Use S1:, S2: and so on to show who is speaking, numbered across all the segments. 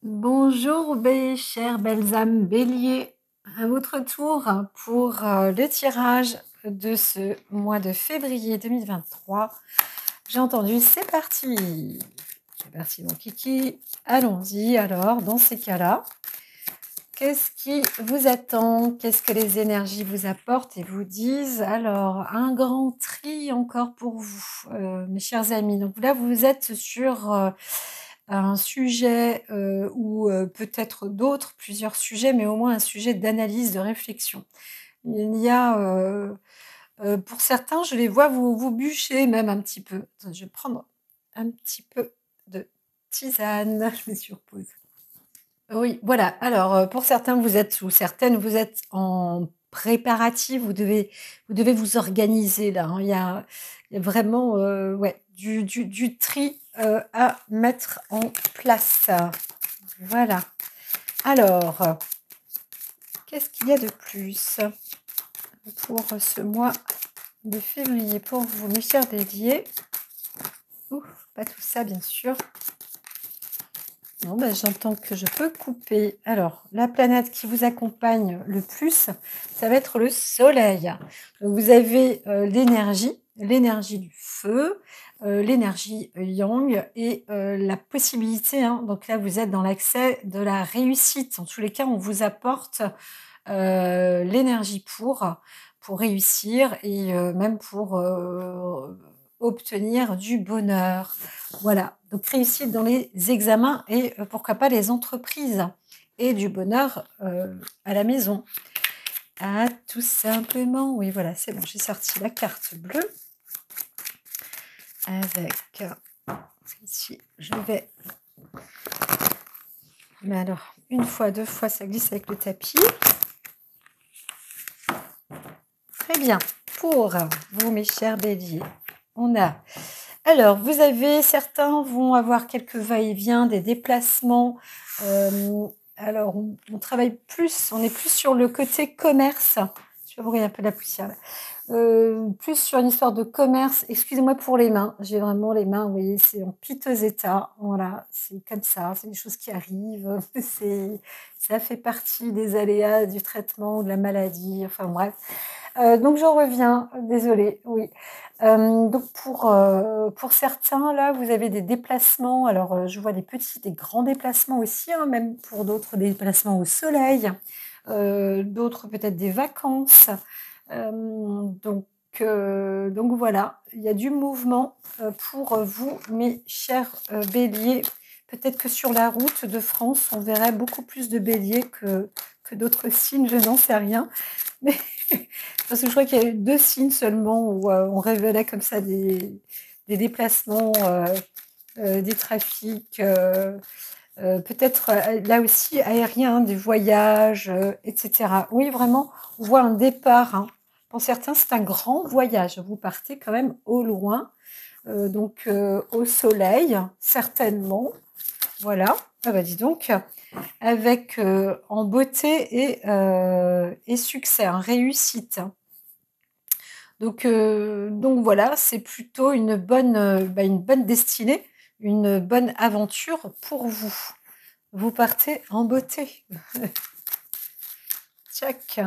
S1: Bonjour mes chères belles âmes bélier, à votre tour pour le tirage de ce mois de février 2023. J'ai entendu, c'est parti. C'est parti mon kiki, allons-y alors dans ces cas-là. Qu'est-ce qui vous attend? Qu'est-ce que les énergies vous apportent et vous disent? Alors, un grand tri encore pour vous, mes chers amis. Donc là, vous êtes sur un sujet ou peut-être d'autres, plusieurs sujets, mais au moins un sujet d'analyse, de réflexion. Il y a, pour certains, je les vois vous bûcher même un petit peu. Attends, je vais prendre un petit peu de tisane, je me surpose. Oui, voilà. Alors, pour certains, vous êtes ou certaines, vous êtes en préparatif, vous devez vous organiser là, hein. Il y a vraiment, ouais, du tri, à mettre en place. Voilà. Alors, qu'est-ce qu'il y a de plus pour ce mois de février pour vous, mes chers béliers? Ouh, pas tout ça, bien sûr. Non, ben, j'entends que je peux couper. Alors, la planète qui vous accompagne le plus, ça va être le soleil. Donc, vous avez l'énergie du feu, l'énergie yang et la possibilité, hein, donc là, vous êtes dans l'accès de la réussite. En tous les cas, on vous apporte l'énergie pour réussir et même pour obtenir du bonheur. Voilà, donc réussite dans les examens et pourquoi pas les entreprises et du bonheur à la maison. Ah, tout simplement, oui, voilà, c'est bon, j'ai sorti la carte bleue avec ici, je vais. Mais alors, une fois, deux fois, ça glisse avec le tapis. Très bien. Pour vous, mes chers béliers, on a. Alors, vous avez, certains vont avoir quelques va-et-vient, des déplacements. Alors, on travaille plus, on est plus sur le côté commerce. Je vais ouvrir un peu la poussière là. Plus sur une histoire de commerce. Excusez-moi pour les mains. J'ai vraiment les mains, vous voyez, c'est en piteux état. Voilà, c'est comme ça, c'est des choses qui arrivent. Ça fait partie des aléas du traitement, de la maladie, enfin bref. Donc j'en reviens, désolée, oui. Donc pour certains, là, vous avez des déplacements. Alors, je vois des petits, des grands déplacements aussi, hein, même pour d'autres, des déplacements au soleil, d'autres peut-être des vacances. Donc voilà, il y a du mouvement pour vous, mes chers béliers. Peut-être que sur la route de France, on verrait beaucoup plus de béliers que d'autres signes, je n'en sais rien. Mais parce que je crois qu'il y a eu 2 signes seulement où on révélait comme ça des déplacements, des trafics, peut-être là aussi aériens, des voyages, etc. Oui, vraiment, on voit un départ, hein. Pour certains, c'est un grand voyage. Vous partez quand même au loin, donc au soleil, certainement. Voilà. Ah bah dis donc, avec en beauté et succès, hein, réussite. Donc voilà, c'est plutôt une bonne destinée, une bonne aventure pour vous. Vous partez en beauté. Tchac.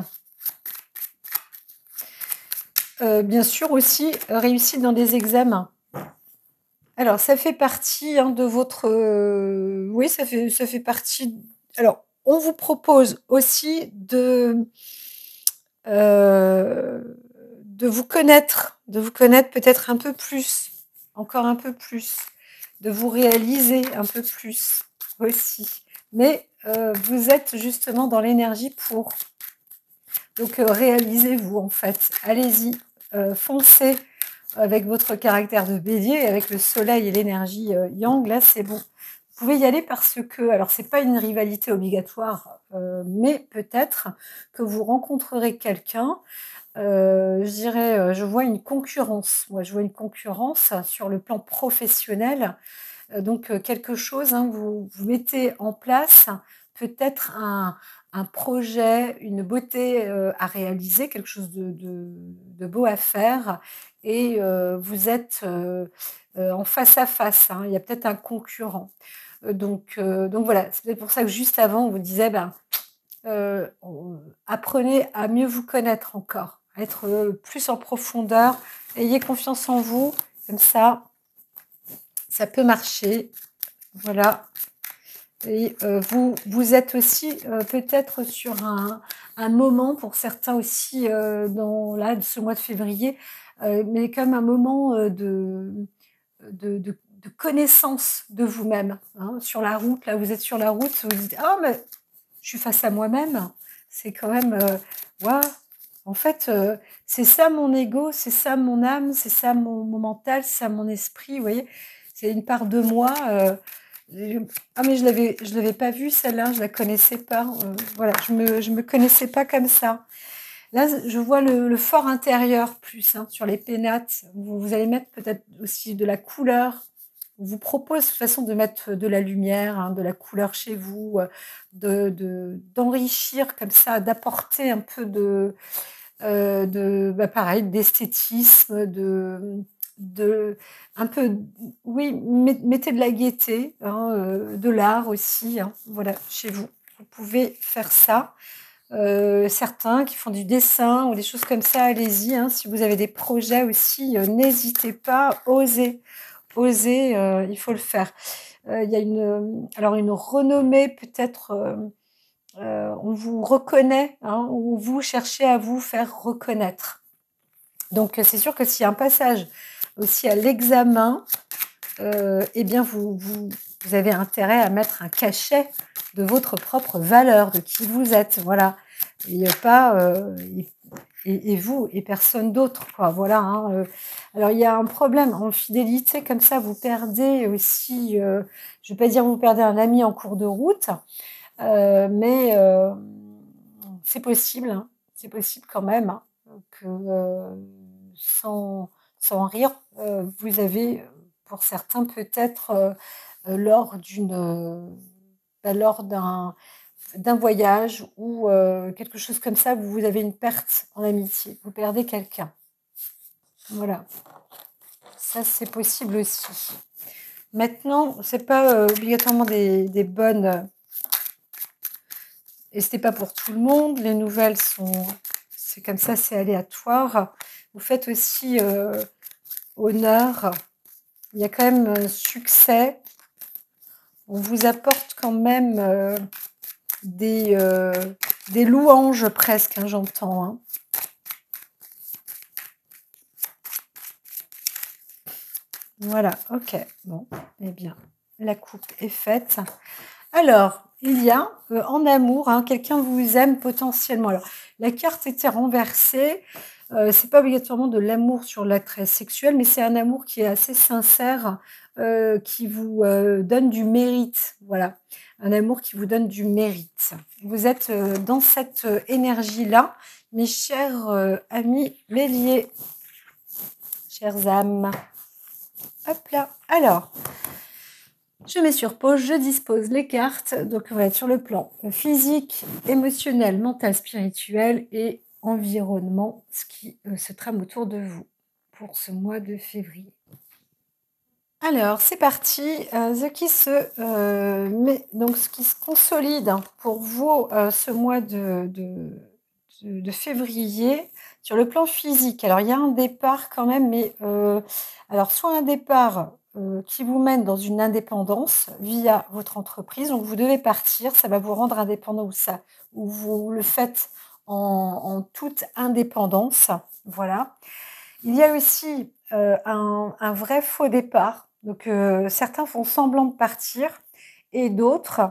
S1: Bien sûr aussi, réussite dans des examens. Alors ça fait partie, hein, de votre, oui, ça fait partie. Alors, on vous propose aussi de vous connaître peut-être un peu plus, encore un peu plus, de vous réaliser un peu plus aussi. Mais vous êtes justement dans l'énergie pour. Donc réalisez-vous en fait. Allez-y, foncez avec votre caractère de bélier, avec le soleil et l'énergie yang, là c'est bon. Vous pouvez y aller parce que, alors c'est pas une rivalité obligatoire, mais peut-être que vous rencontrerez quelqu'un. Je dirais, je vois une concurrence. Moi, je vois une concurrence sur le plan professionnel. Donc, quelque chose, hein, vous mettez en place peut-être un projet, une beauté à réaliser, quelque chose de beau à faire, et vous êtes en face à face, hein. Il y a peut-être un concurrent. Donc voilà, c'est peut-être pour ça que juste avant, on vous disait, apprenez à mieux vous connaître encore, à être plus en profondeur. Ayez confiance en vous, comme ça peut marcher. Voilà. Et vous êtes aussi peut-être sur un moment, pour certains aussi, dans ce mois de février, mais comme un moment de connaissance de vous-même. Hein. Sur la route, là, vous êtes sur la route, vous dites, ah, mais je suis face à moi-même. C'est quand même, waouh, en fait, c'est ça mon ego, c'est ça mon âme, c'est ça mon mental, c'est ça mon esprit, vous voyez. C'est une part de moi. Ah, mais je l'avais pas vue celle-là, je la connaissais pas. Voilà, je me connaissais pas comme ça. Là, je vois le fort intérieur plus, hein, sur les pénates. Vous allez mettre peut-être aussi de la couleur. On vous propose de toute façon de mettre de la lumière, hein, de la couleur chez vous, d'enrichir comme ça, d'apporter un peu pareil, d'esthétisme, un peu, oui, mettez de la gaieté, hein, de l'art aussi, hein, voilà, chez vous. Vous pouvez faire ça. Certains qui font du dessin ou des choses comme ça, allez-y, hein. Si vous avez des projets aussi, n'hésitez pas, osez, osez, il faut le faire. Il y a une renommée peut-être, on vous reconnaît, hein, ou vous cherchez à vous faire reconnaître. Donc c'est sûr que s'il y a un passage aussi à l'examen, eh bien vous avez intérêt à mettre un cachet de votre propre valeur, de qui vous êtes, voilà. Et pas et vous et personne d'autre, quoi. Voilà. Hein. Alors il y a un problème en fidélité comme ça, vous perdez aussi. Je vais pas dire vous perdez un ami en cours de route, mais c'est possible. Hein, c'est possible quand même, hein, que sans rire, vous avez pour certains peut-être lors lors d'un voyage ou quelque chose comme ça, vous avez une perte en amitié, vous perdez quelqu'un. Voilà, ça c'est possible aussi. Maintenant, c'est pas obligatoirement des bonnes, et c'était pas pour tout le monde. Les nouvelles c'est comme ça, c'est aléatoire. Vous faites aussi honneur. Il y a quand même un succès. On vous apporte quand même des louanges presque, hein, j'entends. Hein. Voilà, ok. Bon, eh bien, la coupe est faite. Alors, il y a en amour, hein, quelqu'un vous aime potentiellement. Alors, la carte était renversée. C'est pas obligatoirement de l'amour sur l'attrait sexuel, mais c'est un amour qui est assez sincère, qui vous donne du mérite. Voilà, un amour qui vous donne du mérite. Vous êtes dans cette énergie-là, mes chers amis béliers, chères âmes. Hop là. Alors, je mets sur pause, je dispose les cartes. Donc, on va être sur le plan physique, émotionnel, mental, spirituel et environnement, ce qui se trame autour de vous pour ce mois de février. Alors, c'est parti. Ce qui se consolide, hein, pour vous ce mois de février sur le plan physique. Alors, il y a un départ quand même, mais alors soit un départ qui vous mène dans une indépendance via votre entreprise. Donc, vous devez partir, ça va vous rendre indépendant ou vous le faites en toute indépendance. Voilà. Il y a aussi un vrai faux départ. Donc, certains font semblant de partir et d'autres,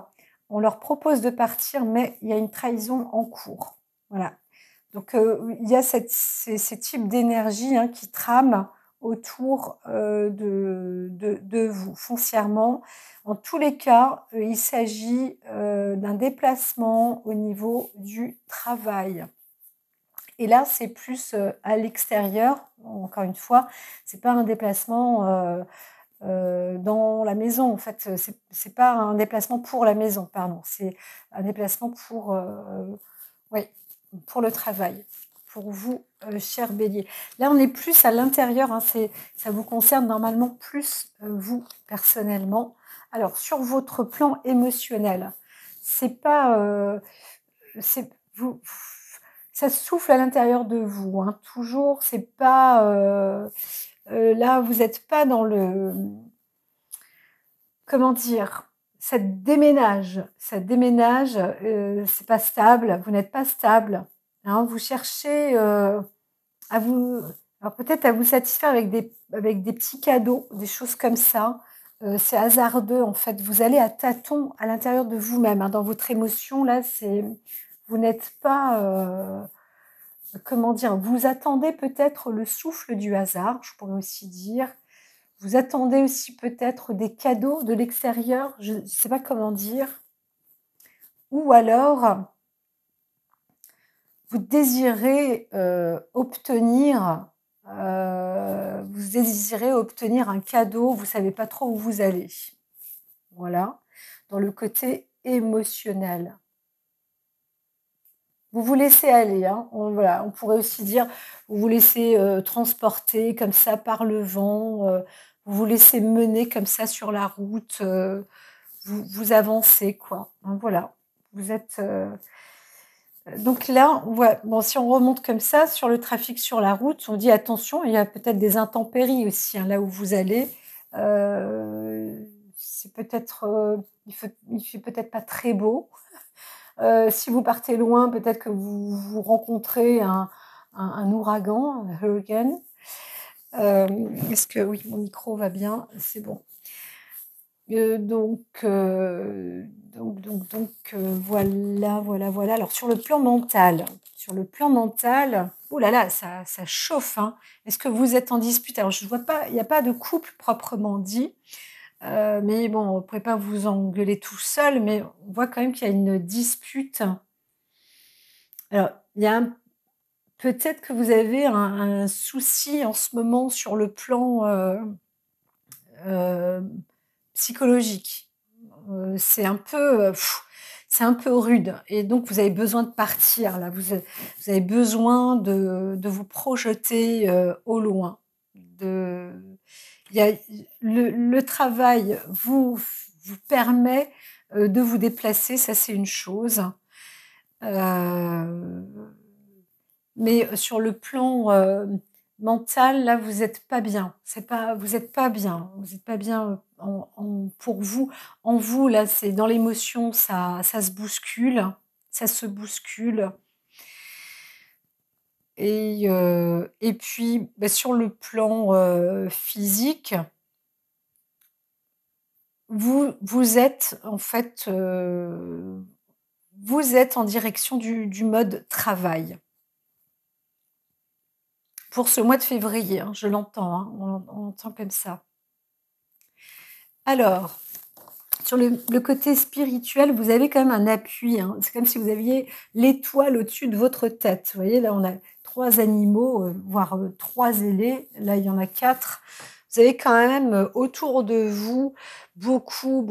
S1: on leur propose de partir, mais il y a une trahison en cours. Voilà. Donc, il y a ces types d'énergie, hein, qui trament autour de vous foncièrement. En tous les cas, il s'agit d'un déplacement au niveau du travail. Et là, c'est plus à l'extérieur, encore une fois, c'est pas un déplacement dans la maison. En fait, c'est pas un déplacement pour la maison, pardon, c'est un déplacement oui, pour le travail, pour vous, chers béliers. Là, on est plus à l'intérieur, hein, ça vous concerne normalement plus vous, personnellement, Alors, sur votre plan émotionnel, c'est pas, c'est vous ça souffle à l'intérieur de vous, hein, toujours, c'est pas, là, vous êtes pas dans le comment dire? Ça déménage, c'est pas stable, vous n'êtes pas stable, hein. Vous cherchez, à vous alors peut-être à vous satisfaire avec des petits cadeaux, des choses comme ça. C'est hasardeux en fait. Vous allez à tâtons à l'intérieur de vous-même, hein, dans votre émotion là, vous n'êtes pas, comment dire? Vous attendez peut-être le souffle du hasard, je pourrais aussi dire. Vous attendez aussi peut-être des cadeaux de l'extérieur, je ne sais pas comment dire. Ou alors, vous désirez, obtenir un cadeau, vous savez pas trop où vous allez. Voilà, dans le côté émotionnel. Vous vous laissez aller, hein, voilà, on pourrait aussi dire, vous vous laissez, transporter comme ça par le vent, vous vous laissez mener comme ça sur la route, vous avancez quoi, hein, voilà. Vous êtes, donc là, on voit bon, si on remonte comme ça sur le trafic sur la route, on dit: «Attention, il y a peut-être des intempéries aussi, hein, là où vous allez». C'est peut-être, il fait peut-être pas très beau. Si vous partez loin, peut-être que vous rencontrez un ouragan, un hurricane. Est-ce que oui, mon micro va bien? C'est bon. Voilà, voilà, voilà. Alors sur le plan mental, ouh là là, ça chauffe, hein. Est-ce que vous êtes en dispute? Alors je vois pas, il y a pas de couple proprement dit, mais bon, vous ne pouvez pas vous engueuler tout seul, mais on voit quand même qu'il y a une dispute. Alors, il y a un peut-être que vous avez un souci en ce moment sur le plan, heu, psychologique. C'est un peu, c'est un peu rude et donc vous avez besoin de partir là. Vous avez besoin de vous projeter, au loin. De il y a le travail vous permet, de vous déplacer, ça c'est une chose. Heu mais sur le plan, mental, là, vous êtes pas bien. C'est pas vous êtes pas bien. Vous êtes pas bien, pour vous. En vous, là, c'est dans l'émotion, ça se bouscule et puis, bah, sur le plan, physique, vous êtes en fait, vous êtes en direction du mode travail. Pour ce mois de février, hein, je l'entends, hein, on l'entend comme ça. Alors, sur le côté spirituel, vous avez quand même un appui, hein. C'est comme si vous aviez l'étoile au-dessus de votre tête. Vous voyez, là, on a 3 animaux, voire, 3 ailés. Là, il y en a 4. Vous avez quand même, autour de vous beaucoup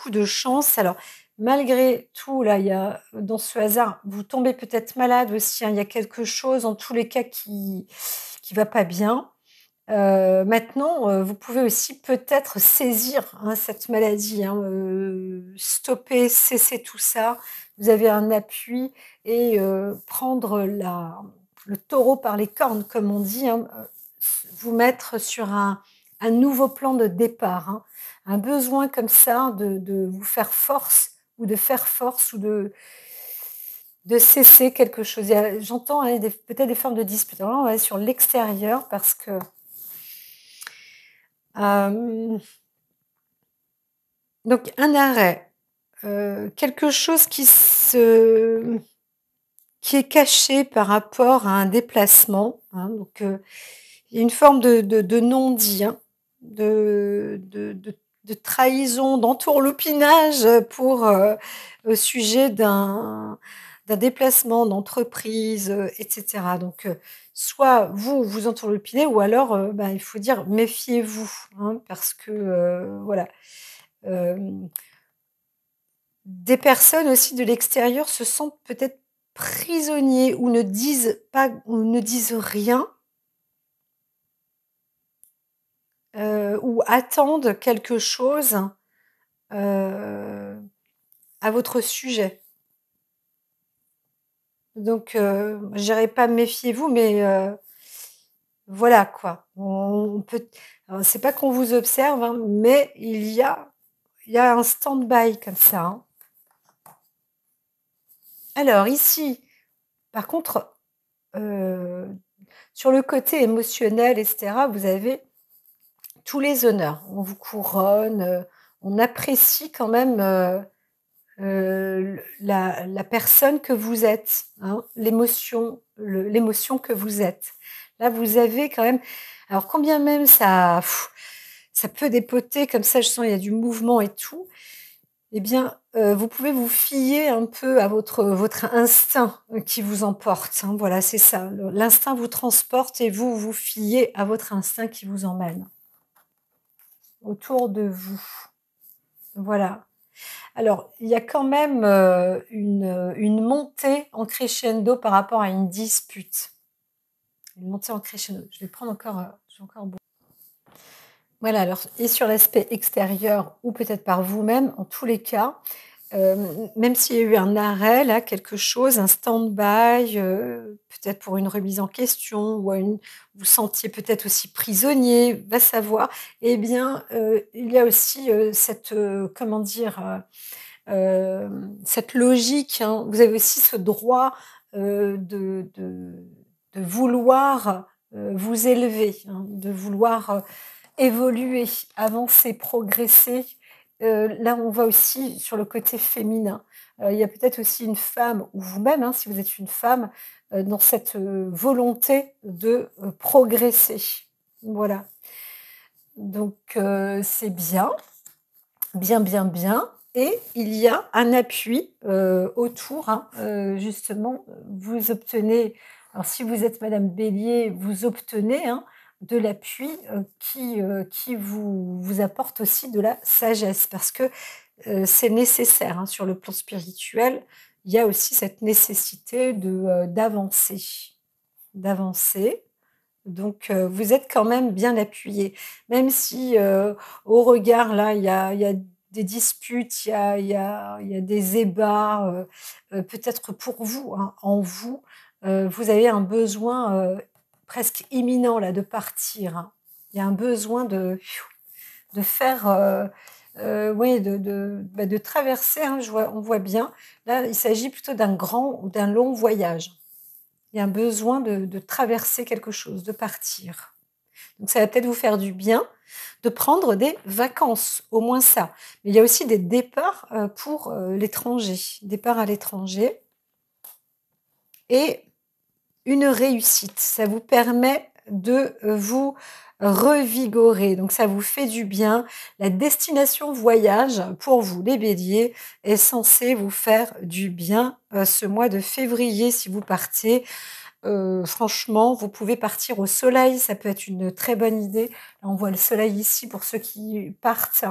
S1: de chance. Alors, malgré tout, là, il y a dans ce hasard, vous tombez peut-être malade aussi, hein. Il y a quelque chose, en tous les cas, qui va pas bien. Maintenant, vous pouvez aussi peut-être saisir, hein, cette maladie, hein, stopper, cesser tout ça. Vous avez un appui et prendre le taureau par les cornes, comme on dit, hein, vous mettre sur un nouveau plan de départ, hein. Un besoin comme ça de vous faire force ou de faire force ou de cesser quelque chose. J'entends, hein, peut-être des formes de dispute. Alors là, on va aller sur l'extérieur parce que Hem, donc un arrêt, quelque chose qui est caché par rapport à un déplacement, hein, donc il y a une forme de non-dit, hein, de trahison, d'entourloupinage, au sujet d'un déplacement d'entreprise, et cetera. Donc soit vous entourloupinez ou alors, bah, il faut dire méfiez-vous, hein, parce que, voilà. Hem, des personnes aussi de l'extérieur se sentent peut-être prisonniers ou ne disent rien, ou attendent quelque chose, à votre sujet. Donc, je dirais pas méfiez-vous, mais voilà quoi. On peut, c'est pas qu'on vous observe, hein, mais il y a un stand-by comme ça. Hein. Alors ici, par contre, sur le côté émotionnel, etc., vous avez tous les honneurs. On vous couronne, on apprécie quand même la personne que vous êtes, hein, l'émotion que vous êtes. Là, vous avez quand même. Alors, combien même ça peut dépoter comme ça, je sens il y a du mouvement et tout. Eh bien, vous pouvez vous fier un peu à votre instinct qui vous emporte. Hein, voilà, c'est ça. L'instinct vous transporte et vous vous fiez à votre instinct qui vous emmène autour de vous. Voilà. Alors, il y a quand même une montée en crescendo par rapport à une dispute. Une montée en crescendo. Je vais prendre encore, j'ai encore beaucoup. Voilà, alors, et sur l'aspect extérieur ou peut-être par vous-même, en tous les cas, même s'il y a eu un arrêt, là, quelque chose, un stand-by, peut-être pour une remise en question, ou vous sentiez peut-être aussi prisonnier, va savoir. Eh bien, il y a aussi cette, comment dire, cette logique, hein. Vous avez aussi ce droit de vouloir vous élever, hein, de vouloir évoluer, avancer, progresser. Là, on voit aussi sur le côté féminin. Il y a peut-être aussi une femme, ou vous-même, hein, si vous êtes une femme, dans cette volonté de progresser. Voilà. Donc, c'est bien, bien, bien, bien. Et il y a un appui autour, hein, justement, vous obtenez, alors si vous êtes Madame Bélier, vous obtenez hein, de l'appui qui vous apporte aussi de la sagesse, parce que c'est nécessaire hein, sur le plan spirituel, il y a aussi cette nécessité d'avancer, d'avancer. Donc, vous êtes quand même bien appuyé, même si au regard, là, il y a des disputes, il y a des ébats, peut-être pour vous, hein, en vous, vous avez un besoin presque imminent là, de partir. Hein. Il y a un besoin de faire, oui, de traverser, hein, on voit bien. Là, il s'agit plutôt d'un grand ou d'un long voyage. Il y a un besoin de traverser quelque chose, de partir. Donc ça va peut-être vous faire du bien de prendre des vacances, au moins ça. Mais il y a aussi des départs pour l'étranger, départ à l'étranger et une réussite. Ça vous permet de vous revigorer. Donc ça vous fait du bien. La destination voyage pour vous, les béliers, est censée vous faire du bien ce mois de février si vous partez. Franchement, vous pouvez partir au soleil, ça peut être une très bonne idée. Là, on voit le soleil ici pour ceux qui partent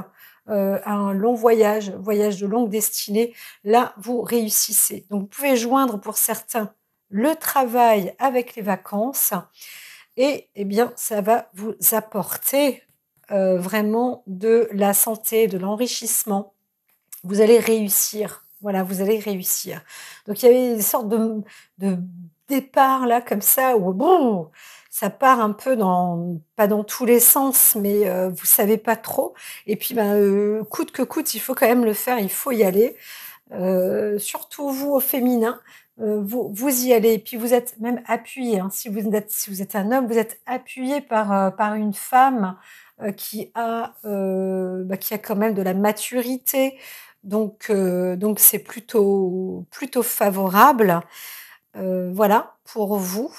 S1: à un long voyage, voyage de longue destinée. Là, vous réussissez. Donc, vous pouvez joindre pour certains le travail avec les vacances et eh bien, ça va vous apporter vraiment de la santé, de l'enrichissement. Vous allez réussir. Voilà, vous allez réussir. Donc, il y avait une sorte de départ là, comme ça, où bon, ça part un peu pas dans tous les sens, mais vous savez pas trop. Et puis, ben, coûte que coûte, il faut quand même le faire, il faut y aller. Surtout vous, au féminin, vous y allez. Et puis, vous êtes même appuyé. Hein. Si vous êtes un homme, vous êtes appuyé par une femme qui a quand même de la maturité. Donc c'est plutôt favorable, voilà, pour vous.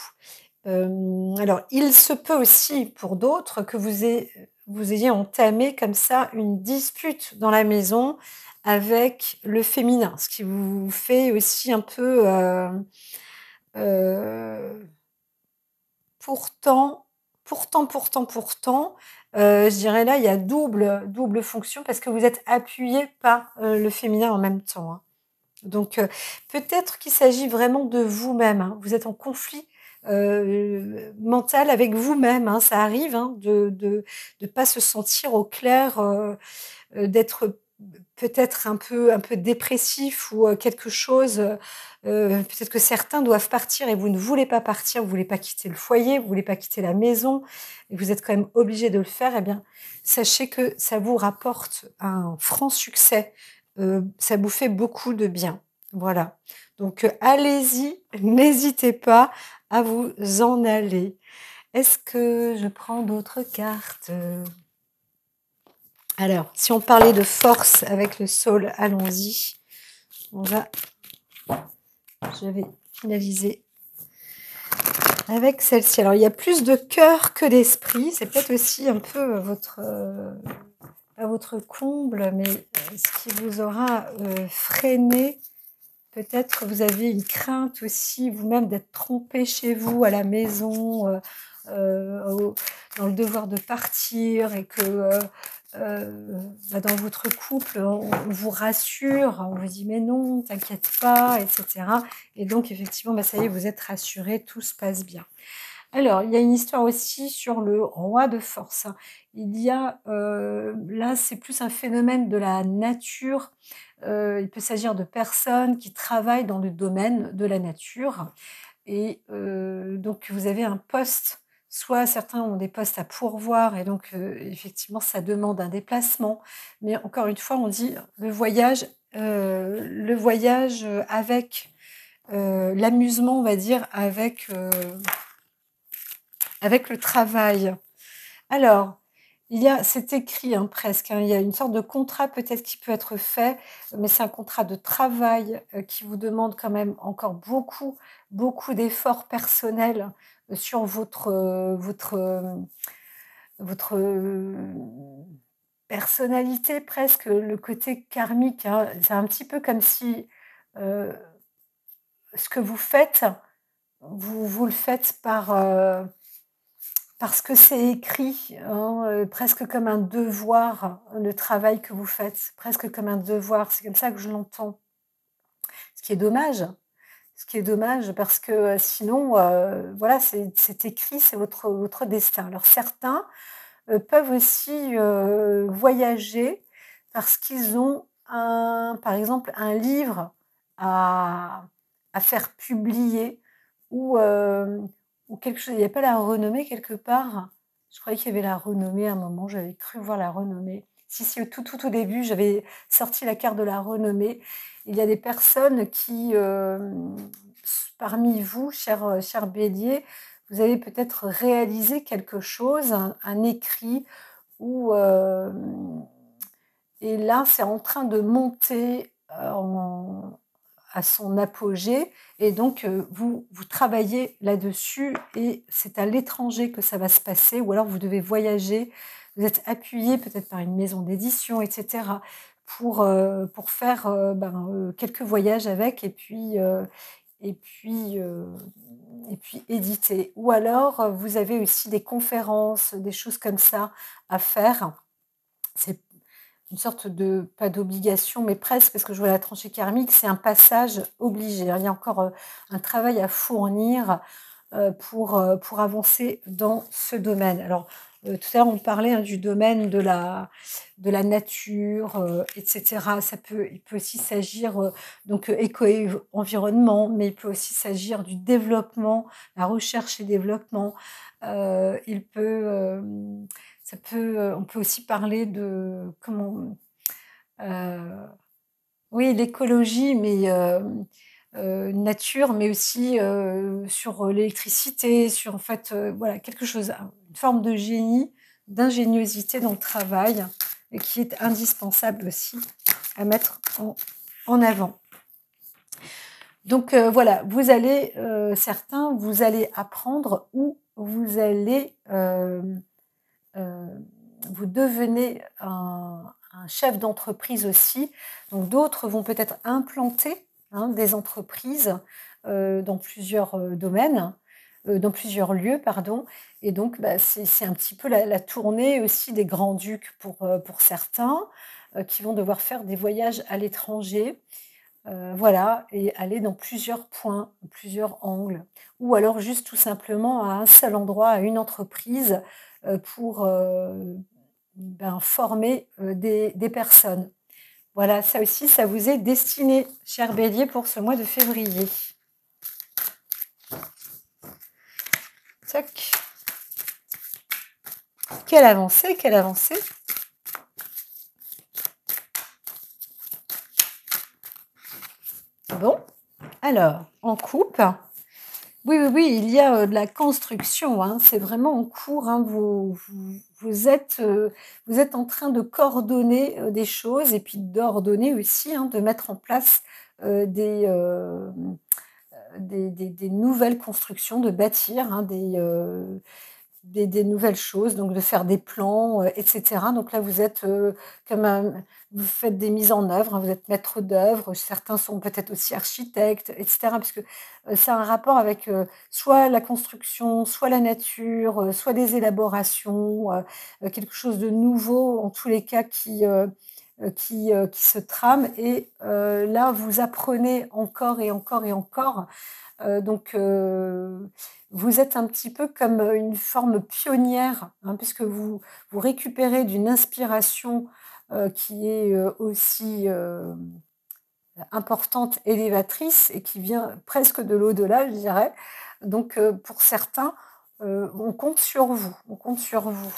S1: Alors, il se peut aussi pour d'autres que vous ayez entamé comme ça une dispute dans la maison avec le féminin, ce qui vous fait aussi un peu, heu, pourtant pourtant, je dirais là, il y a double fonction parce que vous êtes appuyé par, le féminin en même temps, hein. Donc, peut-être qu'il s'agit vraiment de vous-même, hein. Vous êtes en conflit, mental avec vous-même, hein. Ça arrive, hein, de pas se sentir au clair, d'être peut-être un peu dépressif ou quelque chose, peut-être que certains doivent partir et vous ne voulez pas partir, vous voulez pas quitter le foyer, vous voulez pas quitter la maison et vous êtes quand même obligés de le faire, eh bien, sachez que ça vous rapporte un franc succès, ça vous fait beaucoup de bien. Voilà. Donc, allez-y, n'hésitez pas à vous en aller. Est-ce que je prends d'autres cartes? Alors, si on parlait de force avec le Soul, allons-y. Je vais finaliser avec celle-ci. Alors, il y a plus de cœur que d'esprit. C'est peut-être aussi un peu à votre comble, mais ce qui vous aura freiné, peut-être que vous avez une crainte aussi vous-même d'être trompé chez vous, à la maison, dans le devoir de partir et que dans votre couple, on vous rassure, on vous dit mais non, t'inquiète pas, etc. Et donc effectivement, ça y est, vous êtes rassurés, tout se passe bien. Alors, il y a une histoire aussi sur le roi de force. Il y a, là, c'est plus un phénomène de la nature. Il peut s'agir de personnes qui travaillent dans le domaine de la nature et donc vous avez un poste, soit certains ont des postes à pourvoir et donc effectivement ça demande un déplacement. Mais encore une fois, on dit le voyage, avec, l'amusement, on va dire, avec le travail. Alors, c'est écrit, hein, presque, hein, il y a une sorte de contrat peut-être qui peut être fait, mais c'est un contrat de travail, qui vous demande quand même encore beaucoup, beaucoup d'efforts personnels, sur votre, personnalité presque, le côté karmique, hein. C'est un petit peu comme si, heu, ce que vous faites, vous le faites parce que c'est écrit, hein, presque comme un devoir, le travail que vous faites, presque comme un devoir. C'est comme ça que je l'entends. Ce qui est dommage, ce qui est dommage parce que, sinon, voilà, c'est écrit, c'est votre destin. Alors certains, peuvent aussi, voyager parce qu'ils ont par exemple, un livre à faire publier ou, ou quelque chose. Il y a pas la renommée quelque part? Je croyais qu'il y avait la renommée à un moment, j'avais cru voir la renommée. Si, si, au tout au début, j'avais sorti la carte de la renommée. Il y a des personnes qui, parmi vous, chers béliers, vous avez peut-être réalisé quelque chose, un écrit ou et là, c'est en train de monter, à son apogée et donc vous travaillez là-dessus et c'est à l'étranger que ça va se passer ou alors vous devez voyager. Vous êtes appuyé peut-être par une maison d'édition et cetera pour faire, quelques voyages avec et puis, heu et puis éditer. Ou alors, vous avez aussi des conférences, des choses comme ça à faire. C'est une sorte de pas d'obligation, mais presque, parce que je vois la tranchée karmique, c'est un passage obligé, hein. Il y a encore, un travail à fournir, pour avancer dans ce domaine. Alors, tout à l'heure, on parlait, hein, du domaine de la nature, et cetera. Il peut aussi s'agir, donc éco et environnement, mais il peut aussi s'agir du développement, la recherche et développement. Il peut, on peut aussi parler de comment, heu, oui, l'écologie, mais nature, mais aussi, sur, l'électricité, sur en fait, voilà, quelque chose, une forme de génie, d'ingéniosité dans le travail et qui est indispensable aussi à mettre en avant. Donc voilà, certains, vous allez apprendre ou heu, vous devenez un chef d'entreprise aussi. Donc d'autres vont peut-être implanter, hein, des entreprises, dans plusieurs, domaines, dans plusieurs lieux, pardon et donc c'est un petit peu la tournée aussi des grands-ducs pour certains, qui vont devoir faire des voyages à l'étranger, voilà et aller dans plusieurs points, plusieurs angles ou alors juste tout simplement à un seul endroit, à une entreprise, pour, former, des personnes. Voilà, ça aussi, ça vous est destiné, cher Bélier, pour ce mois de février. Tac. Quelle avancée, quelle avancée. Bon, alors, en couple, oui, oui, oui, il y a de la construction, hein, c'est vraiment en cours, hein, vous êtes en train de coordonner des choses et puis d'ordonner aussi, hein, de mettre en place des nouvelles constructions, de bâtir, hein, des nouvelles choses, donc de faire des plans, et cetera. Donc là, vous êtes, comme vous faites des mises en œuvre, hein, vous êtes maître d'œuvre, certains sont peut-être aussi architectes, et cetera. Parce que, ça a un rapport avec, soit la construction, soit la nature, soit des élaborations, quelque chose de nouveau, en tous les cas qui se trame et là, vous apprenez encore et encore et encore. Donc, vous êtes un petit peu comme une forme pionnière, hein, puisque vous récupérez d'une inspiration qui est aussi importante, élévatrice et qui vient presque de l'au-delà, je dirais. Donc, pour certains, on compte sur vous, on compte sur vous.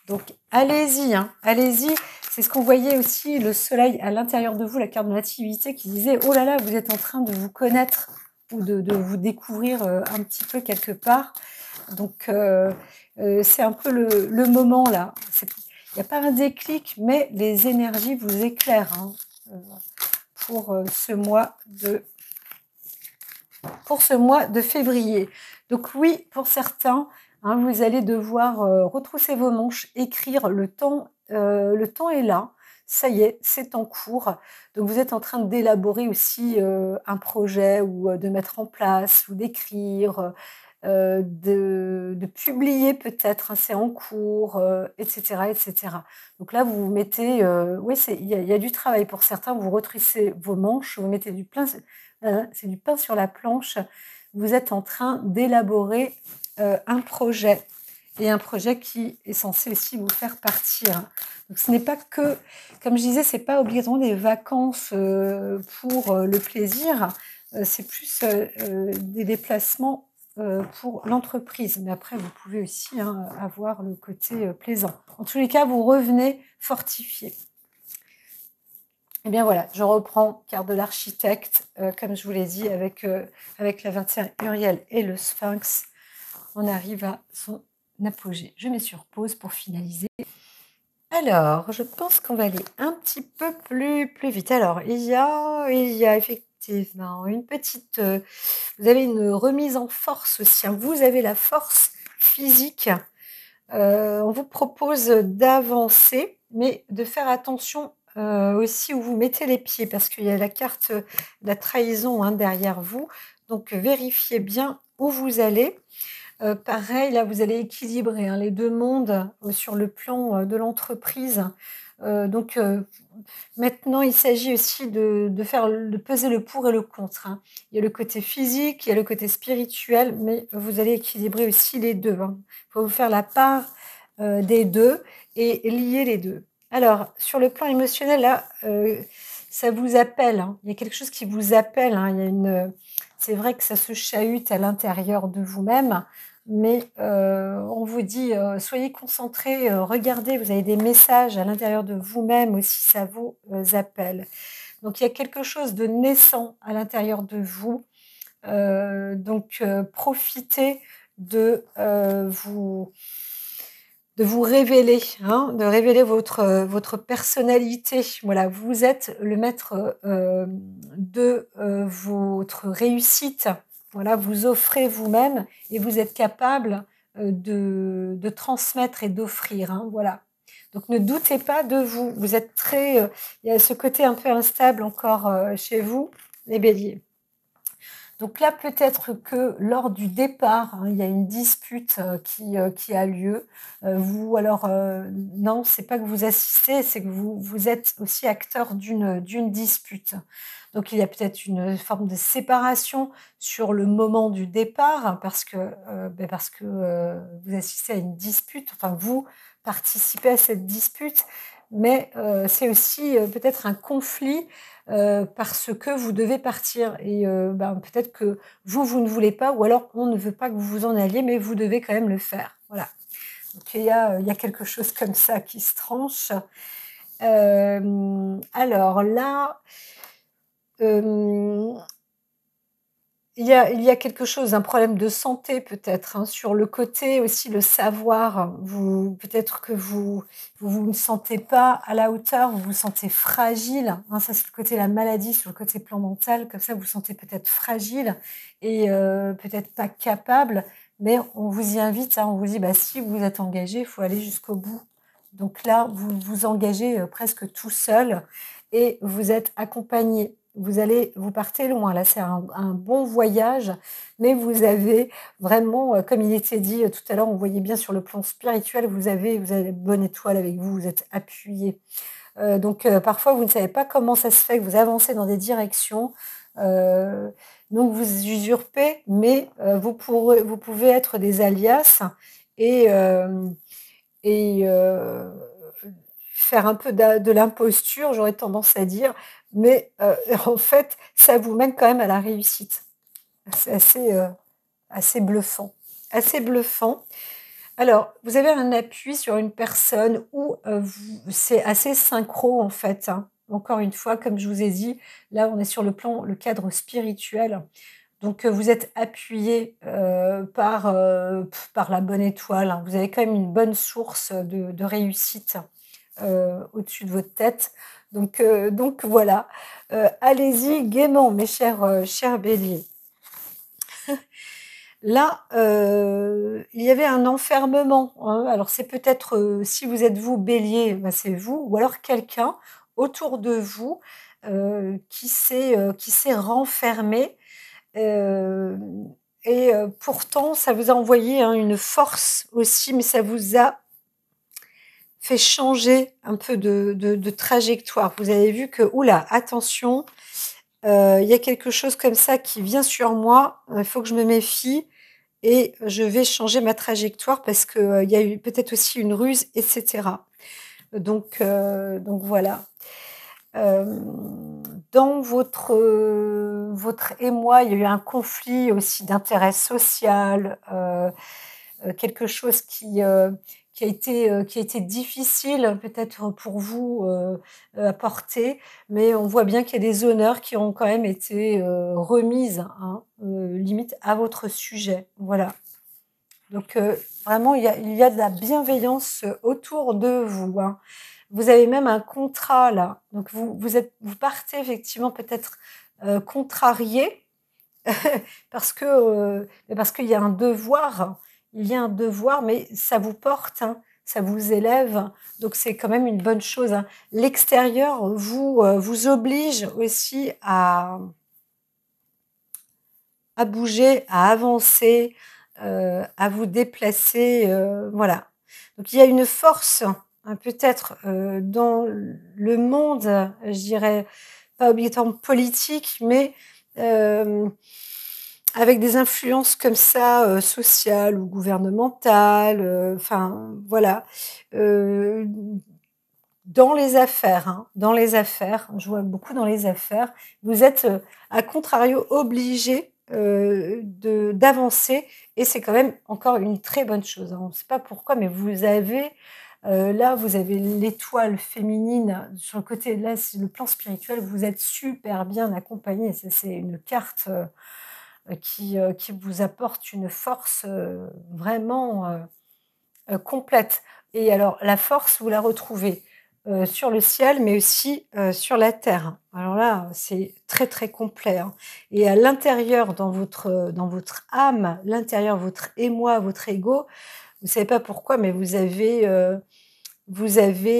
S1: Donc, allez-y, hein, allez-y. C'est ce qu'on voyait aussi, le soleil à l'intérieur de vous, la carte de nativité qui disait « Oh là là, vous êtes en train de vous connaître ou de vous découvrir un petit peu quelque part. » Donc, c'est un peu le moment là. Il n'y a pas un déclic, mais les énergies vous éclairent, hein, pour ce mois de février. Donc oui, pour certains, hein, vous allez devoir retrousser vos manches, écrire. Le temps est là. Ça y est, c'est en cours. Donc vous êtes en train d'élaborer aussi un projet ou de mettre en place ou d'écrire, de publier peut-être, hein, c'est en cours, etc., etc. Donc là, vous vous mettez, oui, il y a du travail pour certains. Vous retroussez vos manches, vous mettez du plein, c'est du pain sur la planche. Vous êtes en train d'élaborer un projet et un projet qui est censé aussi vous faire partir. Donc ce n'est pas que, comme je disais, c'est pas obligatoirement des vacances pour le plaisir, c'est plus des déplacements pour l'entreprise. Mais après, vous pouvez aussi, hein, avoir le côté plaisant. En tous les cas, vous revenez fortifié. Eh bien voilà, je reprends carte de l'architecte, comme je vous l'ai dit, avec la 21 Uriel et le Sphinx. On arrive à son apogée. Je mets sur pause pour finaliser. Alors, je pense qu'on va aller un petit peu plus vite. Alors, il y a effectivement une petite... vous avez une remise en force aussi, hein. Vous avez la force physique. On vous propose d'avancer, mais de faire attention aussi où vous mettez les pieds, parce qu'il y a la carte de la trahison, hein, derrière vous. Donc, vérifiez bien où vous allez. Pareil, là, vous allez équilibrer, hein, les deux mondes sur le plan de l'entreprise. Donc, maintenant, il s'agit aussi de peser le pour et le contre, hein. Il y a le côté physique, il y a le côté spirituel, mais vous allez équilibrer aussi les deux, hein. Il faut vous faire la part des deux et lier les deux. Alors, sur le plan émotionnel, là, ça vous appelle, hein. Il y a quelque chose qui vous appelle, hein. C'est vrai que ça se chahute à l'intérieur de vous-même, mais on vous dit soyez concentrés, regardez, vous avez des messages à l'intérieur de vous-même aussi, ça vous appelle. Donc il y a quelque chose de naissant à l'intérieur de vous. Donc profitez de vous révéler, hein, de révéler votre personnalité. Voilà, vous êtes le maître de votre réussite. Voilà, vous offrez vous-même et vous êtes capable de transmettre et d'offrir, hein, voilà. Donc ne doutez pas de vous. Vous êtes il y a ce côté un peu instable encore chez vous, les béliers. Donc là, peut-être que lors du départ, hein, il y a une dispute qui a lieu. Non, c'est pas que vous assistez, c'est que vous êtes aussi acteur d'une dispute. Donc il y a peut-être une forme de séparation sur le moment du départ, hein, parce que vous assistez à une dispute, enfin vous participez à cette dispute, mais c'est aussi peut-être un conflit parce que vous devez partir et peut-être que vous ne voulez pas ou alors on ne veut pas que vous vous en alliez, mais vous devez quand même le faire. Voilà. Donc il y a quelque chose comme ça qui se tranche. Alors là, hem il y a quelque chose, un problème de santé peut-être, hein, sur le côté aussi le savoir. Vous peut-être que vous ne sentez pas à la hauteur, vous vous sentez fragile, hein, ça c'est le côté la maladie, sur le côté plan mental, comme ça vous vous sentez peut-être fragile et peut-être pas capable, mais on vous y invite, hein, on vous dit: «Bah, si vous êtes engagé, il faut aller jusqu'au bout». Donc là, vous vous engagez, presque tout seul et vous êtes accompagné. Vous partez loin, là, c'est un bon voyage, mais vous avez vraiment, comme il était dit, tout à l'heure, on voyait bien sur le plan spirituel, vous avez la bonne étoile avec vous, vous êtes appuyé. Parfois, vous ne savez pas comment ça se fait que vous avancez dans des directions, heu, donc vous usurpez, mais vous pouvez être des alias et hem et faire un peu de l'imposture, j'aurais tendance à dire, mais en fait, ça vous mène quand même à la réussite. C'est assez bluffant, assez bluffant. Alors, vous avez un appui sur une personne où, vous c'est assez synchro, en fait, hein. Encore une fois, comme je vous ai dit, là, on est sur le cadre spirituel. Donc, vous êtes appuyé par la bonne étoile, hein. Vous avez quand même une bonne source de réussite, au-dessus de votre tête. Donc voilà, allez-y gaiement mes chers béliers. Là, il y avait un enfermement, hein. Alors c'est peut-être, si vous êtes vous bélier, bah, c'est vous ou alors quelqu'un autour de vous, qui s'est renfermé, hem pourtant ça vous a envoyé, hein, une force aussi, mais ça vous a fait changer un peu de trajectoire. Vous avez vu que: «Ouh là, attention, il y a quelque chose comme ça qui vient sur moi, il faut que je me méfie et je vais changer ma trajectoire parce que, il y a eu peut-être aussi une ruse et cetera». Donc voilà. Dans votre émoi, il y a eu un conflit aussi d'intérêt social, quelque chose qui a été difficile peut-être pour vous, à porter, mais on voit bien qu'il y a des honneurs qui ont quand même été, remises, hein, limite à votre sujet. Voilà. Vraiment il y a de la bienveillance, autour de vous, hein. Vous avez même un contrat là, donc vous partez effectivement peut-être, contrariés parce qu'il y a un devoir. Il y a un devoir, mais ça vous porte, hein, ça vous élève, donc c'est quand même une bonne chose, hein. L'extérieur vous oblige aussi à bouger, à avancer, à vous déplacer, voilà. Donc il y a une force, hein, peut-être, dans le monde, je dirais, pas obligatoirement politique, mais hem, avec des influences comme ça, sociales ou gouvernementales, enfin voilà. Heu, Dans les affaires, hein, dans les affaires, je vois beaucoup dans les affaires, vous êtes, à contrario obligé de d'avancer et c'est quand même encore une très bonne chose, hein. On ne sait pas pourquoi, mais vous avez, là, vous avez l'étoile féminine sur le côté là, c'est le plan spirituel, vous êtes super bien accompagnés. Ça, c'est une carte, qui vous apporte une force, vraiment, complète et alors la force, vous la retrouvez, sur le ciel, mais aussi, sur la terre. Alors là, c'est très, très complet, hein et à l'intérieur, dans votre âme, l'intérieur, votre émoi, votre ego, vous savez pas pourquoi, mais vous avez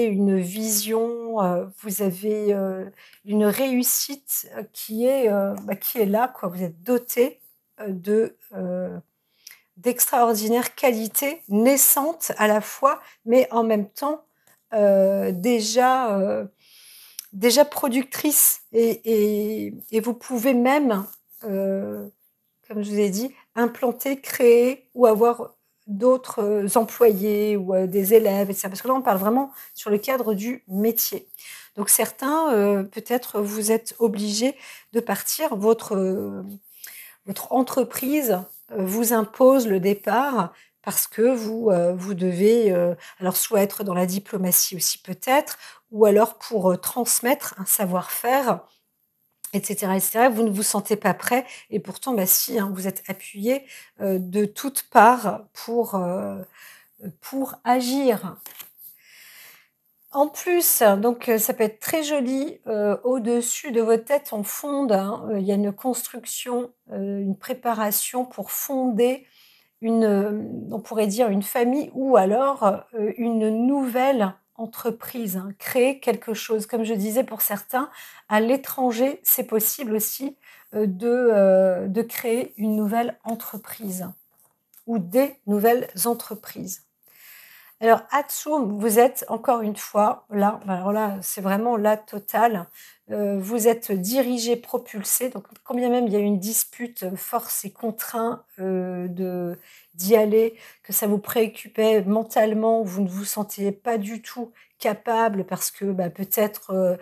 S1: une vision, vous avez, une réussite, qui est là, quoi. Vous êtes doté, d'extraordinaires qualités naissantes à la fois, mais en même temps, déjà productrices et vous pouvez même, heu, comme je vous ai dit, implanter, créer ou avoir d'autres employés ou des élèves, etc. Parce que là, on parle vraiment sur le cadre du métier. Donc certains, peut-être vous êtes obligés de partir, votre entreprise vous impose le départ parce que vous devez alors soit être dans la diplomatie aussi peut-être, ou alors pour transmettre un savoir-faire, et cetera, et cetera. Vous ne vous sentez pas prêt et pourtant, bah si, hein, vous êtes appuyé de toutes parts pour agir. En plus, donc ça peut être très joli, au-dessus de votre tête, on fonde, hein, il y a une construction, une préparation pour fonder on pourrait dire une famille ou alors, une nouvelle entreprise, hein, créer quelque chose. Comme je disais pour certains, à l'étranger, c'est possible aussi, de créer une nouvelle entreprise ou des nouvelles entreprises. Alors Atsum, vous êtes encore une fois là, alors là, c'est vraiment la totale. Vous êtes dirigé, propulsé, donc quand bien même il y a une dispute, force et contraint, d'y aller, que ça vous préoccupait mentalement, vous ne vous sentiez pas du tout capable parce que, bah, peut-être,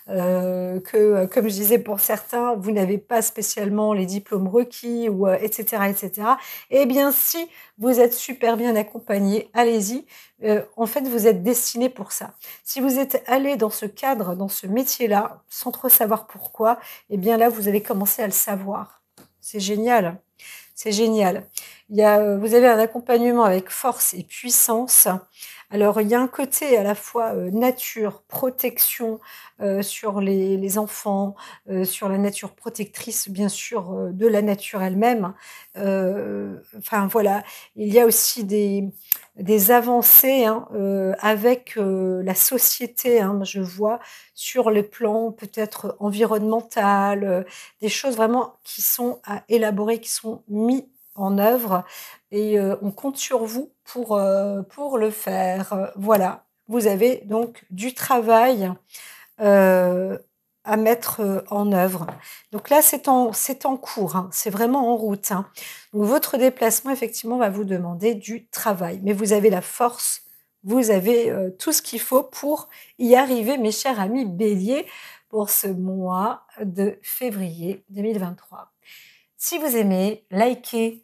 S1: que, comme je disais pour certains, vous n'avez pas spécialement les diplômes requis ou, et cetera, et cetera. Eh bien si vous êtes super bien accompagné, allez-y, en fait, vous êtes destiné pour ça. Si vous êtes allé dans ce cadre, dans ce métier-là, sans trop savoir pourquoi, eh bien là, vous allez commencer à le savoir. C'est génial, c'est génial. Vous avez un accompagnement avec force et puissance. Alors, il y a un côté à la fois nature, protection sur les enfants, sur la nature protectrice, bien sûr, de la nature elle-même. Enfin, voilà, il y a aussi des avancées hein, avec la société, hein, je vois, sur le plan peut-être environnemental, des choses vraiment qui sont à élaborer, qui sont mis en œuvre et on compte sur vous pour le faire. Voilà, vous avez donc du travail, à mettre, en œuvre. Donc là, c'est en cours, hein, c'est vraiment en route, hein. Donc votre déplacement, effectivement, va vous demander du travail, mais vous avez la force, vous avez, tout ce qu'il faut pour y arriver, mes chers amis béliers, pour ce mois de février 2023. Si vous aimez, likez,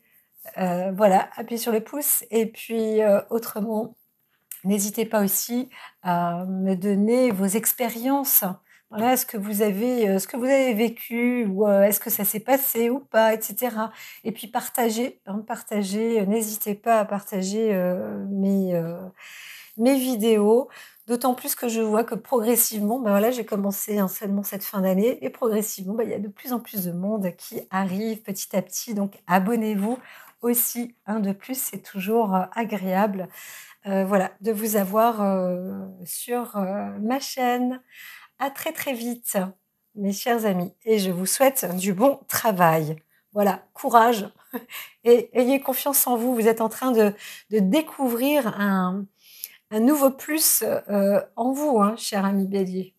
S1: voilà, appuyez sur le pouce et puis, autrement, n'hésitez pas aussi à me donner vos expériences. Voilà, ce que vous avez vécu ou, est-ce que ça s'est passé ou pas et cetera. Et puis partagez, hein, partagez, n'hésitez pas à partager, mes vidéos. D'autant plus que je vois que progressivement, bah, voilà, j'ai commencé, hein, seulement cette fin d'année et progressivement, bah, il y a de plus en plus de monde qui arrive petit à petit. Donc abonnez-vous aussi, un de plus, c'est toujours, agréable, voilà, de vous avoir, sur, ma chaîne. À très, très vite, mes chers amis et je vous souhaite du bon travail. Voilà, courage et ayez confiance en vous. Vous êtes en train de découvrir un nouveau plus, en vous, hein, cher ami bélier.